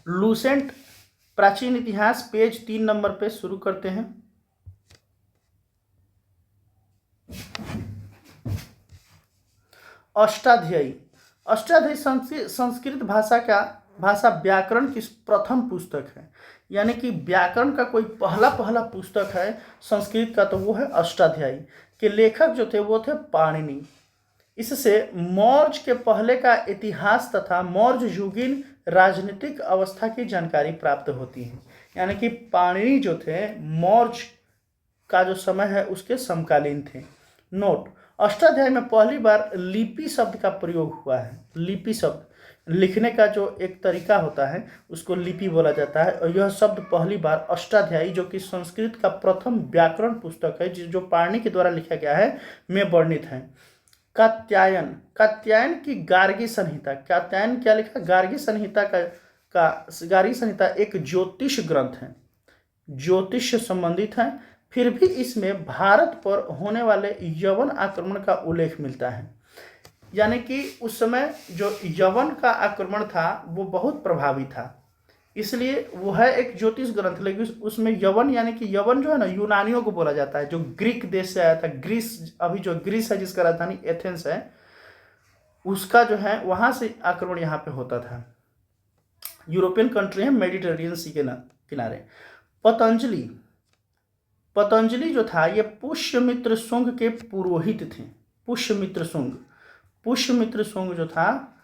Lucent प्राचीन इतिहास page 3 number पे शुरू करते हैं। अष्टाध्यायी। अष्टाध्यायी संस्कृत भाषा व्याकरण की प्रथम पुस्तक है, यानी कि व्याकरण का कोई पहला पुस्तक है संस्कृत का, तो वो है अष्टाध्यायी। के लेखक जो थे वो थे पाणिनि। इससे मौर्य के पहले का इतिहास तथा मौर्य युगीन राजनीतिक अवस्था की जानकारी प्राप्त होती है। यानी कि पाणिनि जो थे मौर्य का जो समय है उसके समकालीन थे। नोट, अष्टाध्यायी में पहली बार लिपि शब्द का प्रयोग हुआ है। लिपि शब्द लिखने का जो एक तरीका होता है उसको लिपि बोला जाता है, और यह शब्द पहली बार अष्टाध्यायी जो कि संस्कृत का प्रथम व्याकरण पुस्तक है जो पाणिनि के द्वारा लिखा गया है में वर्णित है। कात्यायन, कात्यायन की गार्गी संहिता, कात्यायन क्या लिखा, गार्गी संहिता गार्गी संहिता एक ज्योतिष ग्रंथ है, ज्योतिष से संबंधित है। फिर भी इसमें भारत पर होने वाले यवन आक्रमण का उल्लेख मिलता है। यानी कि उस समय जो यवन का आक्रमण था वो बहुत प्रभावी था, इसलिए वो है एक ज्योतिष ग्रंथ। लेकिन उसमें यवन यानी कि यवन जो है ना यूनानियों को बोला जाता है, जो ग्रीक देश से आया था। ग्रीस, अभी जो ग्रीस है जिसका राजधानी एथेंस है, उसका जो है वहां से आक्रमण यहाँ पे होता था। यूरोपियन कंट्री है, मेडिटेरेनियन सी के किनारे। पतंजलि, पतंजलि जो था ये पुष्यमित्र शुंग के पुरोहित थे। पुष्यमित्र शुंग, पुष्यमित्र शुंग जो था,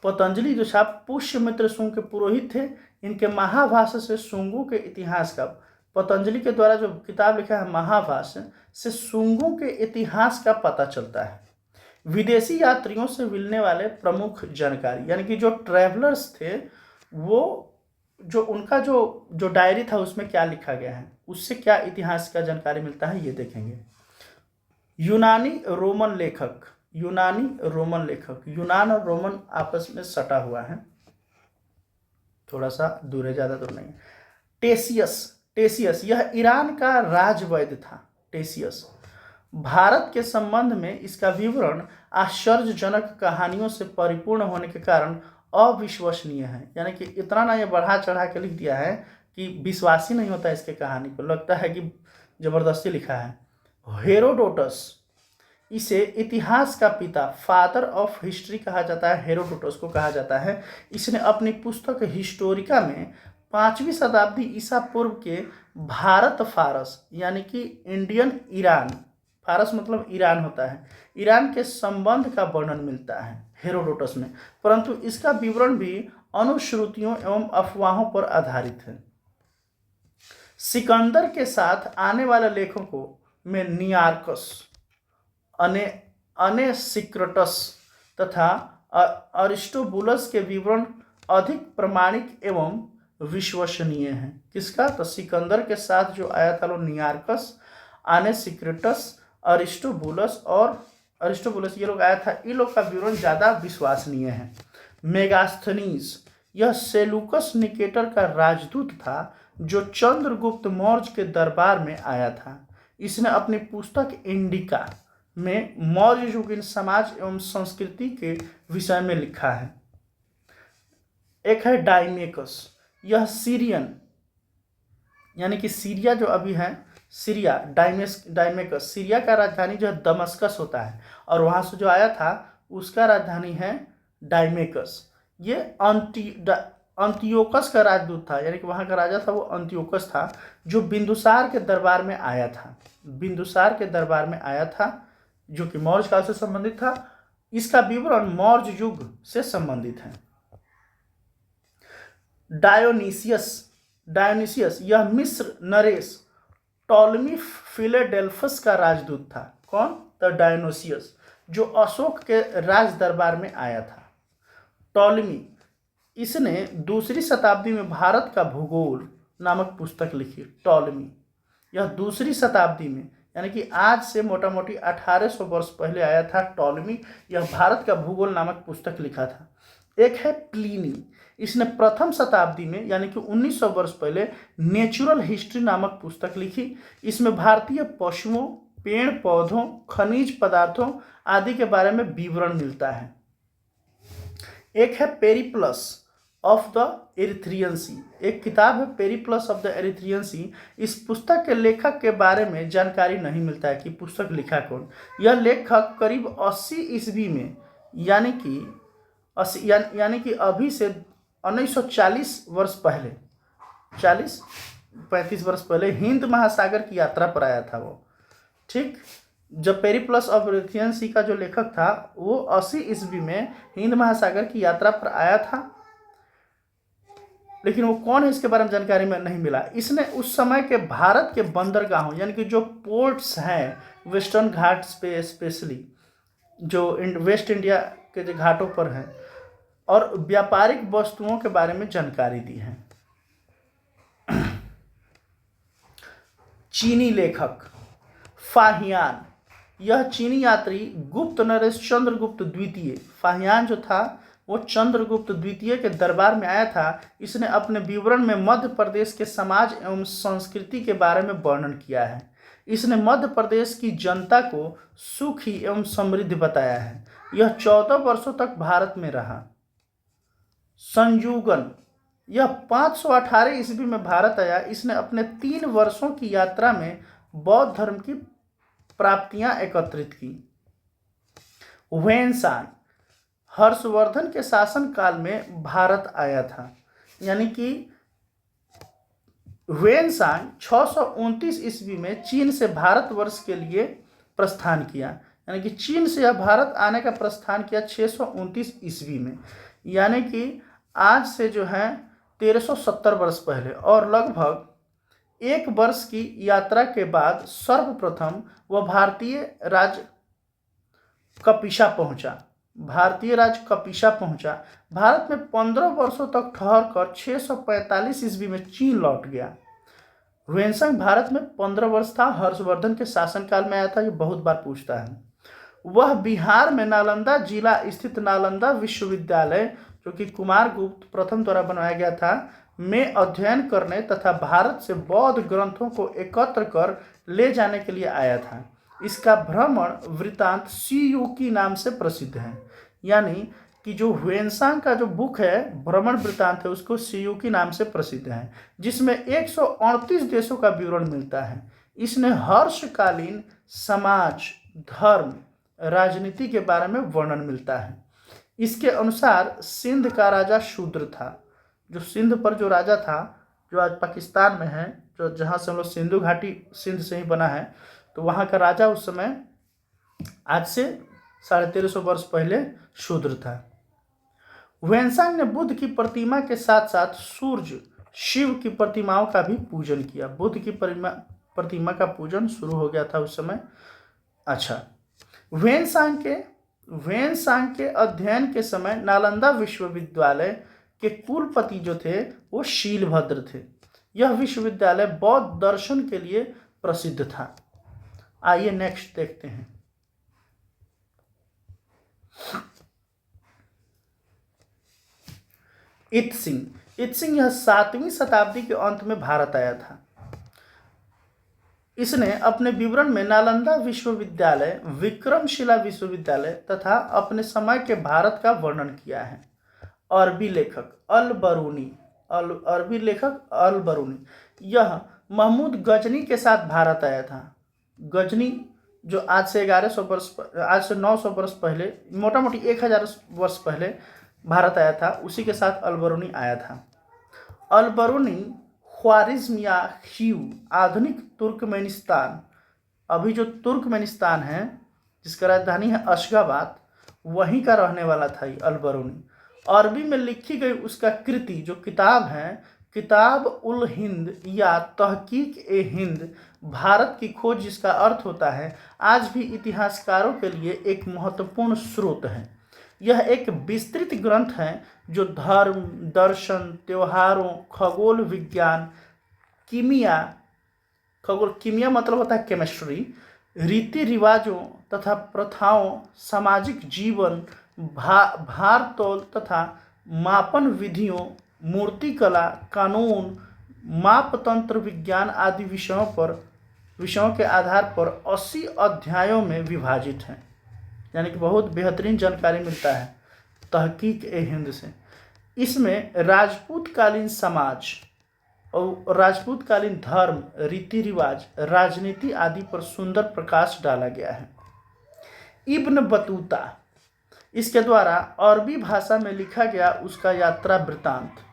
पतंजलि जो था पुष्यमित्र शुंग के पुरोहित थे। इनके महाभाष्य से शुंगों के इतिहास का, पतंजलि के द्वारा जो किताब लिखा है महाभाष्य से शुंगों के इतिहास का पता चलता है। विदेशी यात्रियों से मिलने वाले प्रमुख जानकारी, यानी कि जो ट्रैवलर्स थे वो जो उनका जो डायरी था उसमें क्या लिखा गया है, उससे क्या इतिहास का जानकारी मिलता है ये देखेंगे। यूनानी रोमन लेखक, यूनानी रोमन लेखक, यूनान और रोमन आपस में सटा हुआ है, थोड़ा सा दूर है, ज़्यादा दूर नहीं। टेसियस, टेसियस यह ईरान का राजवैद्य था। टेसियस भारत के संबंध में इसका विवरण आश्चर्यजनक कहानियों से परिपूर्ण होने के कारण अविश्वसनीय है। यानी कि इतना ना ये बढ़ा चढ़ा के लिख दिया है कि विश्वास ही नहीं होता इसके कहानी को, लगता है कि जबरदस्ती लिखा है। हेरोडोटस, इसे इतिहास का पिता, फादर ऑफ हिस्ट्री कहा जाता है, हेरोडोटस को कहा जाता है। इसने अपनी पुस्तक हिस्टोरिका में 5वीं शताब्दी ईसा पूर्व के भारत फारस यानी कि इंडियन ईरान, फारस मतलब ईरान होता है, ईरान के संबंध का वर्णन मिलता है हेरोडोटस में, परंतु इसका विवरण भी अनुश्रुतियों एवं अफवाहों पर आधारित है। सिकंदर के साथ आने वाले लेखकों में नियार्कस, अनेसिक्रटस तथा अरिस्टोबुलस के विवरण अधिक प्रमाणिक एवं विश्वसनीय हैं। किसका, तो सिकंदर के साथ जो आया था वो नियार्कस, अनेसिक्रटस, अरिस्टोबुलस और अरिस्टोबुलस ये लोग आया था, इन लोग का विवरण ज़्यादा विश्वसनीय है। मेगास्थनीज, यह सेलुकस निकेटर का राजदूत था जो चंद्रगुप्त मौर्य के दरबार में आया था। इसने अपनी पुस्तक इंडिका में मौर्य युगीन समाज एवं संस्कृति के विषय में लिखा है। एक है डायमेकस, यह सीरियन यानी कि सीरिया जो अभी है, सीरिया, डायमेकस सीरिया का राजधानी जो है दमस्कस होता है, और वहाँ से जो आया था उसका राजधानी है डायमेकस। ये अंतियोकस का राजदूत था, यानी कि वहाँ का राजा था वो अंतियोकस था, जो बिंदुसार के दरबार में आया था। बिंदुसार के दरबार में आया था जो कि मौर्य काल से संबंधित था। इसका विवरण मौर्य युग से संबंधित है। डायोनीसियस, डायोनीसियस यह मिस्र नरेश टॉलमी फिलेडेल्फस का राजदूत था। कौन, तो डायोनीसियस, जो अशोक के राज दरबार में आया था। टॉलमी, इसने 2री शताब्दी में भारत का भूगोल नामक पुस्तक लिखी। टॉलमी यह 2री शताब्दी में, यानी कि आज से मोटा मोटी 1800 वर्ष पहले आया था टॉलमी, यह भारत का भूगोल नामक पुस्तक लिखा था। एक है प्लिनी, इसने प्रथम शताब्दी में यानी कि 1900 वर्ष पहले नेचुरल हिस्ट्री नामक पुस्तक लिखी। इसमें भारतीय पशुओं, पेड़ पौधों, खनिज पदार्थों आदि के बारे में विवरण मिलता है। एक है पेरिप्लस, ऑफ द एरिथ्रियन सी, एक किताब है पेरिप्लस ऑफ द एरिथ्रियन सी। इस पुस्तक के लेखक के बारे में जानकारी नहीं मिलता है कि पुस्तक लिखा कौन। यह लेखक करीब 80 ईस्वी में, यानी कि अभी से 1940 वर्ष पहले, 40-35 वर्ष पहले हिंद महासागर की यात्रा पर आया था वो। ठीक, जब पेरिप्लस ऑफ एरिथ्रियन सी का जो लेखक था वो 80 ईस्वी में हिंद महासागर की यात्रा पर आया था, लेकिन वो कौन है इसके बारे में जानकारी में नहीं मिला। इसने उस समय के भारत के बंदरगाहों, यानी कि जो पोर्ट्स हैं वेस्टर्न घाट्स पे, स्पेशली जो वेस्ट इंडिया के जो घाटों पर हैं, और व्यापारिक वस्तुओं के बारे में जानकारी दी है। चीनी लेखक फाहियान, यह चीनी यात्री गुप्त नरेश चंद्रगुप्त द्वितीय, फाहियान जो था वो चंद्रगुप्त द्वितीय के दरबार में आया था। इसने अपने विवरण में मध्य प्रदेश के समाज एवं संस्कृति के बारे में वर्णन किया है। इसने मध्य प्रदेश की जनता को सुखी एवं समृद्ध बताया है। यह 14 वर्षों तक भारत में रहा। संयुगन, यह 518 ईस्वी में भारत आया। इसने अपने 3 वर्षों की यात्रा में बौद्ध धर्म की प्राप्तियां एकत्रित की। वेनसांग, हर्षवर्धन के शासन काल में भारत आया था, यानी कि वेनसांग 629 ईस्वी में चीन से भारतवर्ष के लिए प्रस्थान किया, यानी कि चीन से यह भारत आने का प्रस्थान किया 629 ईस्वी में, यानी कि आज से जो है 1370 वर्ष पहले। और लगभग 1 वर्ष की यात्रा के बाद सर्वप्रथम वह भारतीय राज्य कपिशा पहुंचा। भारत में 15 वर्षों तक ठहरकर 645 ईस्वी में चीन लौट गया। वेनसांग भारत में 15 वर्ष था, हर्षवर्धन के शासनकाल में आया था, ये बहुत बार पूछता है। वह बिहार में नालंदा जिला स्थित नालंदा विश्वविद्यालय, जो कि कुमारगुप्त प्रथम द्वारा बनाया गया था, में अध्ययन करने तथा भारत से बौद्ध ग्रंथों को एकत्र कर ले जाने के लिए आया था। इसका भ्रमण वृत्तांत सीयूकी नाम से प्रसिद्ध है, यानी कि जो वेनसांग का जो बुक है भ्रमण वृत्तांत है उसको सीयूकी नाम से प्रसिद्ध है, जिसमें 138 देशों का विवरण मिलता है। इसने हर्षकालीन समाज, धर्म, राजनीति के बारे में वर्णन मिलता है। इसके अनुसार सिंध का राजा शूद्र था। जो सिंध पर जो राजा था, जो आज पाकिस्तान में है, जो जहाँ से हम लोग सिंधु घाटी सिंध से ही बना है, तो वहाँ का राजा उस समय आज से 1350 वर्ष पहले शूद्र था। वेनसांग ने बुद्ध की प्रतिमा के साथ साथ सूर्य, शिव की प्रतिमाओं का भी पूजन किया। बुद्ध की प्रतिमा का पूजन शुरू हो गया था उस समय। अच्छा, वेनसांग के अध्ययन के समय नालंदा विश्वविद्यालय के कुलपति जो थे वो शीलभद्र थे। यह विश्वविद्यालय बौद्ध दर्शन के लिए प्रसिद्ध था। आइए नेक्स्ट देखते हैं। इत्सिंग यह 7वीं शताब्दी के अंत में भारत आया था। इसने अपने विवरण में नालंदा विश्वविद्यालय, विक्रमशिला विश्वविद्यालय तथा अपने समय के भारत का वर्णन किया है। अरबी लेखक अल बरूनी, यह महमूद गजनी के साथ भारत आया था। गजनी जो आज से 900 वर्ष पहले, मोटा मोटी 1000 वर्ष पहले भारत आया था, उसी के साथ अल बरूनी आया था। अल बरूनी ख्वारिज्म या खीव, आधुनिक तुर्कमेनिस्तान, अभी जो तुर्कमेनिस्तान है जिसका राजधानी है अशगाबाद, वहीं का रहने वाला था अल बरूनी। अरबी में लिखी गई उसका कृति जो किताब है, किताब उल हिंद या तहकीक ए हिंद, भारत की खोज, जिसका अर्थ होता है, आज भी इतिहासकारों के लिए एक महत्वपूर्ण स्रोत है। यह एक विस्तृत ग्रंथ है जो धर्म, दर्शन, त्योहारों, खगोल विज्ञान, कीमिया मतलब होता है केमिस्ट्री, रीति रिवाजों तथा प्रथाओं, सामाजिक जीवन, भारतोल तथा मापन विधियों, मूर्तिकला, कानून, मापतंत्र विज्ञान आदि विषयों के आधार पर 80 अध्यायों में विभाजित है। यानी कि बहुत बेहतरीन जानकारी मिलता है तहकीक ए हिंद से। इसमें राजपूतकालीन समाज और राजपूतकालीन धर्म, रीति रिवाज, राजनीति आदि पर सुंदर प्रकाश डाला गया है। इब्न बतूता, इसके द्वारा अरबी भाषा में लिखा गया उसका यात्रा वृत्तांत।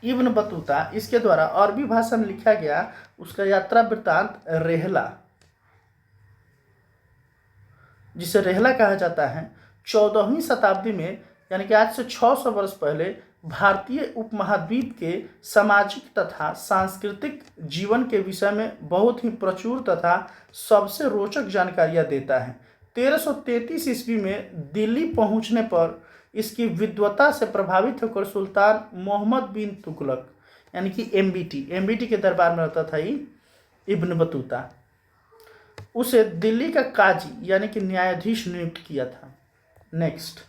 इब्न बतूता, इसके द्वारा अरबी भाषा में लिखा गया उसका यात्रा वृत्तांत रेहला, जिसे रेहला कहा जाता है, 14वीं शताब्दी में यानी कि आज से 600 वर्ष पहले भारतीय उपमहाद्वीप के सामाजिक तथा सांस्कृतिक जीवन के विषय में बहुत ही प्रचुर तथा सबसे रोचक जानकारियां देता है। 1333 ईस्वी में दिल्ली पहुंचने पर इसकी विद्वता से प्रभावित होकर सुल्तान मोहम्मद बिन तुगलक यानी कि एमबीटी के दरबार में रहता था ही इब्न बतूता, उसे दिल्ली का काजी यानी कि न्यायाधीश नियुक्त किया था। नेक्स्ट,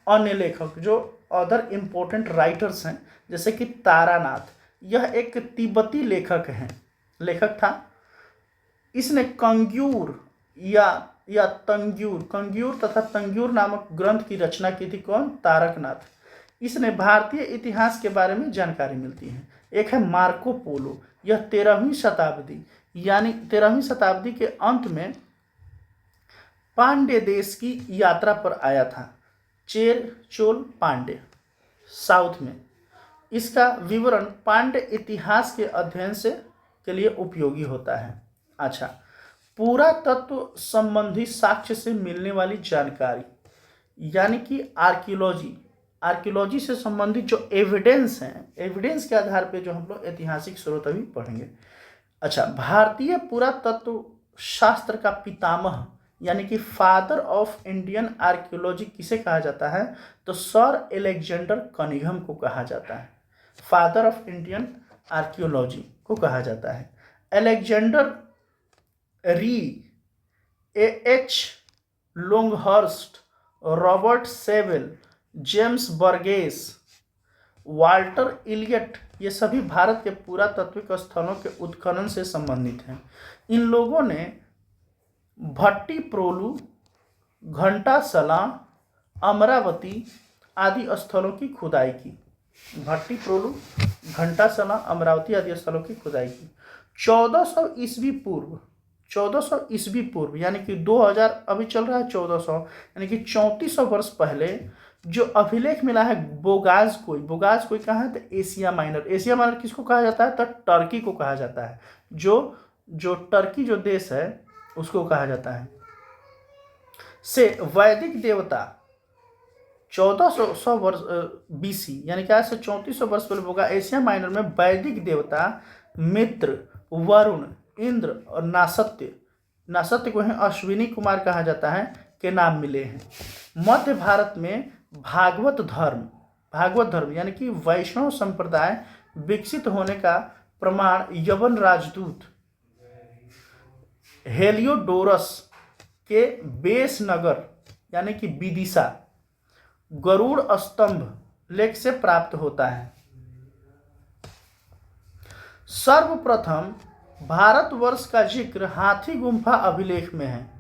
अन्य लेखक जो अदर इम्पोर्टेंट राइटर्स हैं जैसे कि तारानाथ, यह एक तिब्बती लेखक था। इसने कंग्यूर या कंग्यूर तथा तंग्यूर नामक ग्रंथ की रचना की थी। कौन? तारकनाथ। इसने भारतीय इतिहास के बारे में जानकारी मिलती है। एक है मार्को पोलो, यह 13वीं शताब्दी यानी 13वीं शताब्दी के अंत में पांड्य देश की यात्रा पर आया था। चेर चोल पांड्य, साउथ में। इसका विवरण पांड्य इतिहास के अध्ययन के लिए उपयोगी होता है। अच्छा, पुरातत्व संबंधी साक्ष्य से मिलने वाली जानकारी यानी कि आर्कियोलॉजी से संबंधित जो एविडेंस हैं, एविडेंस के आधार पे जो हम लोग ऐतिहासिक स्रोत अभी पढ़ेंगे। अच्छा, भारतीय पुरातत्व शास्त्र का पितामह यानी कि फादर ऑफ इंडियन आर्कियोलॉजी किसे कहा जाता है? तो सर एलेक्जेंडर कनिंघम को कहा जाता है। फादर ऑफ इंडियन आर्कियोलॉजी को कहा जाता है। Alexander Rea, H Longhurst, Robert Sewell, James Burgess, Walter Elliot, ये सभी भारत के पुरातात्विक स्थलों के उत्खनन से संबंधित हैं। इन लोगों ने भट्टीप्रोलु, घंटासला, अमरावती आदि स्थलों की खुदाई की। भट्टीप्रोलु, घंटासला, अमरावती आदि स्थलों की खुदाई की। 1400 ईस्वी पूर्व यानी कि 2000 अभी चल रहा है, 1400 यानी कि 3400 वर्ष पहले जो अभिलेख मिला है बोगाज कोई कहाँ है? तो एशिया माइनर किसको कहा जाता है? तो टर्की को कहा जाता है। जो टर्की जो देश है उसको कहा जाता है। से वैदिक देवता 1400 वर्ष बीसी यानी कि आज से 3400 वर्ष पहले होगा। एशिया माइनर में वैदिक देवता मित्र, वरुण, इंद्र और नासत्य को अश्विनी कुमार कहा जाता है के नाम मिले हैं। मध्य भारत में भागवत धर्म यानी कि वैष्णव संप्रदाय विकसित होने का प्रमाण यवन राजदूत हेलियोडोरस के बेस नगर यानी कि विदिशा गरुड़ स्तंभ लेख से प्राप्त होता है। सर्वप्रथम भारतवर्ष का जिक्र हाथी गुम्फा अभिलेख में है।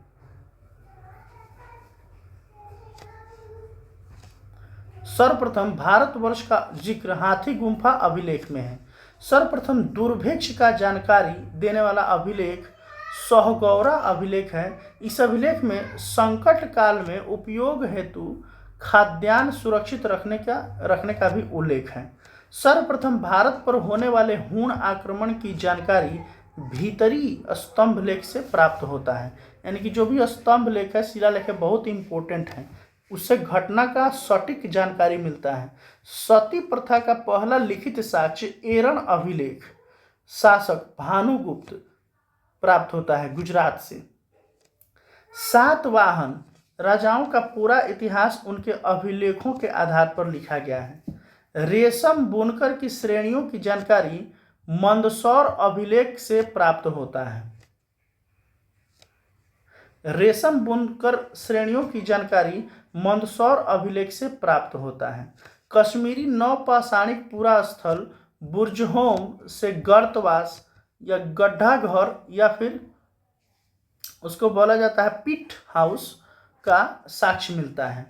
सर्वप्रथम भारतवर्ष का जिक्र हाथी गुम्फा अभिलेख में है। सर्वप्रथम दुर्भिक्ष का जानकारी देने वाला अभिलेख सहगौरा अभिलेख है। इस अभिलेख में संकट काल में उपयोग हेतु खाद्यान्न सुरक्षित रखने का भी उल्लेख है। सर्वप्रथम भारत पर होने वाले हूण आक्रमण की जानकारी भीतरी स्तंभ लेख से प्राप्त होता है। यानी कि जो भी स्तंभ लेख है, शिलालेख है, बहुत इंपॉर्टेंट है, उससे घटना का सटीक जानकारी मिलता है। सती प्रथा का पहला लिखित साक्ष्य एरन अभिलेख शासक भानुगुप्त प्राप्त होता है गुजरात से। सातवाहन राजाओं का पूरा इतिहास उनके अभिलेखों के आधार पर लिखा गया है। रेशम बुनकर की श्रेणियों की जानकारी मंदसौर अभिलेख से प्राप्त होता है। रेशम बुनकर श्रेणियों की जानकारी मंदसौर अभिलेख से प्राप्त होता है। कश्मीरी नवपाषाणिक पुरा स्थल बुर्जहोम से गर्तवास या गड्ढा घर या फिर उसको बोला जाता है पिट हाउस का साक्ष्य मिलता है।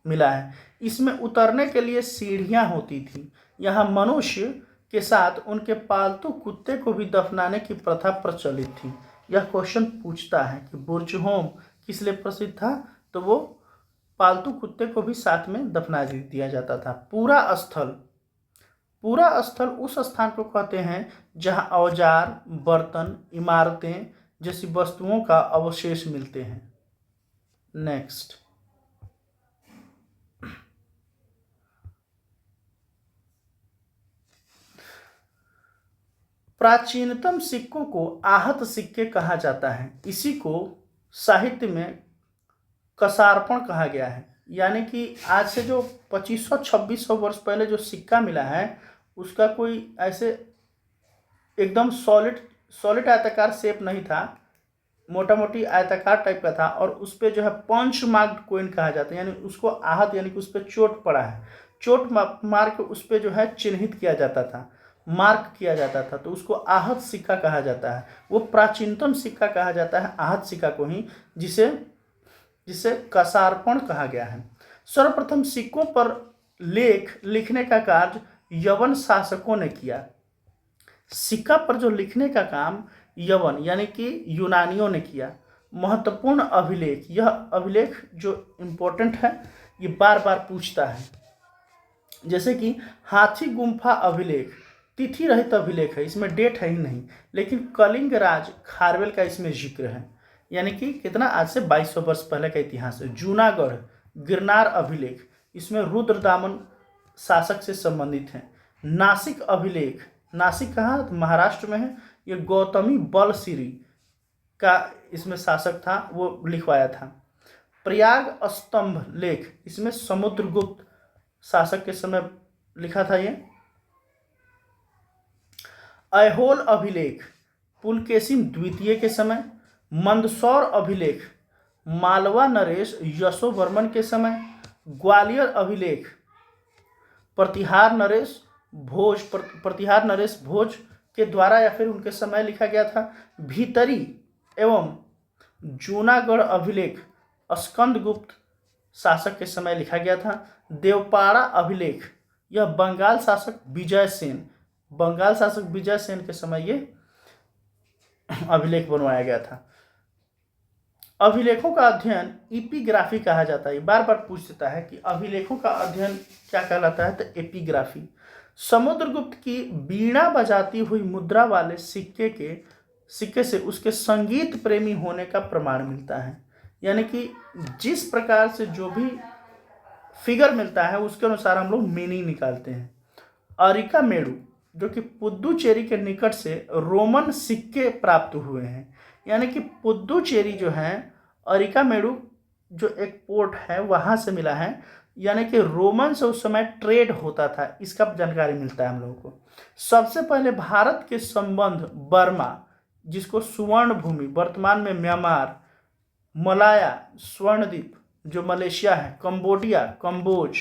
मिला है। इसमें उतरने के लिए सीढ़ियां होती थी। यहाँ मनुष्य के साथ उनके पालतू कुत्ते को भी दफनाने की प्रथा प्रचलित थी। यह क्वेश्चन पूछता है कि बुर्ज होम किस लिए प्रसिद्ध था, तो वो पालतू कुत्ते को भी साथ में दफना दिया जाता था। पूरा स्थल उस स्थान को कहते हैं जहां औजार, बर्तन, इमारतें जैसी वस्तुओं का अवशेष मिलते हैं। नेक्स्ट, प्राचीनतम सिक्कों को आहत सिक्के कहा जाता है। इसी को साहित्य में कसार्पण कहा गया है। यानी कि आज से जो 2500-2600 वर्ष पहले जो सिक्का मिला है उसका कोई ऐसे एकदम सॉलिड आयताकार शेप नहीं था, मोटा मोटी आयताकार टाइप का था, और उस पर जो है पंच मार्क्ड कॉइन कहा जाता है। यानी उसको आहत यानी कि उस पर चोट पड़ा है, चोट मार के उस पर जो है चिन्हित किया जाता था, मार्क किया जाता था, तो उसको आहत सिक्का कहा जाता है। वो प्राचीनतम सिक्का कहा जाता है आहत सिक्का को ही, जिसे कसार्पण कहा गया है। सर्वप्रथम सिक्कों पर लेख लिखने का कार्य यवन शासकों ने किया। सिक्का पर जो लिखने का काम यवन यानी कि यूनानियों ने किया। महत्वपूर्ण अभिलेख, यह अभिलेख जो इम्पोर्टेंट है ये बार बार पूछता है, जैसे कि हाथी गुम्फा अभिलेख तिथि रहित अभिलेख है, इसमें डेट है ही नहीं, लेकिन कलिंग राज खारवेल का इसमें जिक्र है, यानी कि कितना, आज से 2200 वर्ष पहले का इतिहास है। जूनागढ़ गिरनार अभिलेख, इसमें रुद्रदामन शासक से संबंधित है। नासिक अभिलेख, नासिक कहाँ, महाराष्ट्र में है, ये गौतमी बलसिरी का इसमें शासक था, वो लिखवाया था। प्रयाग स्तंभ लेख, इसमें समुद्रगुप्त शासक के समय लिखा था ये। ऐहोल अभिलेख पुलकेशिन द्वितीय के समय। मंदसौर अभिलेख मालवा नरेश यशोवर्मन के समय। ग्वालियर अभिलेख प्रतिहार नरेश भोज के द्वारा या फिर उनके समय लिखा गया था। भीतरी एवं जूनागढ़ अभिलेख स्कंदगुप्त शासक के समय लिखा गया था। देवपाड़ा अभिलेख, यह बंगाल शासक विजय सेन के समय ये अभिलेख बनवाया गया था। अभिलेखों का अध्ययन एपिग्राफी कहा जाता है। बार बार पूछ देता है कि अभिलेखों का अध्ययन क्या कहलाता है, तो एपिग्राफी। समुद्रगुप्त की वीणा बजाती हुई मुद्रा वाले सिक्के से उसके संगीत प्रेमी होने का प्रमाण मिलता है। यानी कि जिस प्रकार से जो भी फिगर मिलता है उसके अनुसार हम लोग मीनिंग निकालते हैं। अरिकामेडु, जो कि पुद्दुचेरी के निकट से रोमन सिक्के प्राप्त हुए हैं। यानी कि पुद्दुचेरी जो है, अरिकामेडु जो एक पोर्ट है वहाँ से मिला है, यानी कि रोमन से उस समय ट्रेड होता था, इसका जानकारी मिलता है हम लोगों को। सबसे पहले भारत के संबंध बर्मा, जिसको सुवर्ण भूमि, वर्तमान में म्यांमार, मलाया स्वर्णद्वीप जो मलेशिया है, कंबोडिया कंबोज,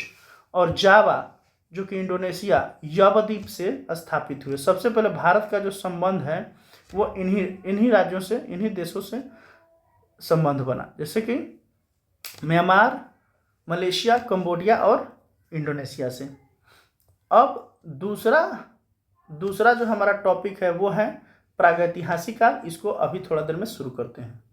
और जावा जो कि इंडोनेशिया यवद्वीप से स्थापित हुए। सबसे पहले भारत का जो संबंध है वो इन्हीं राज्यों से, इन्हीं देशों से संबंध बना, जैसे कि म्यांमार, मलेशिया, कंबोडिया और इंडोनेशिया से। अब दूसरा जो हमारा टॉपिक है वो है प्रागैतिहासिक काल। इसको अभी थोड़ा देर में शुरू करते हैं।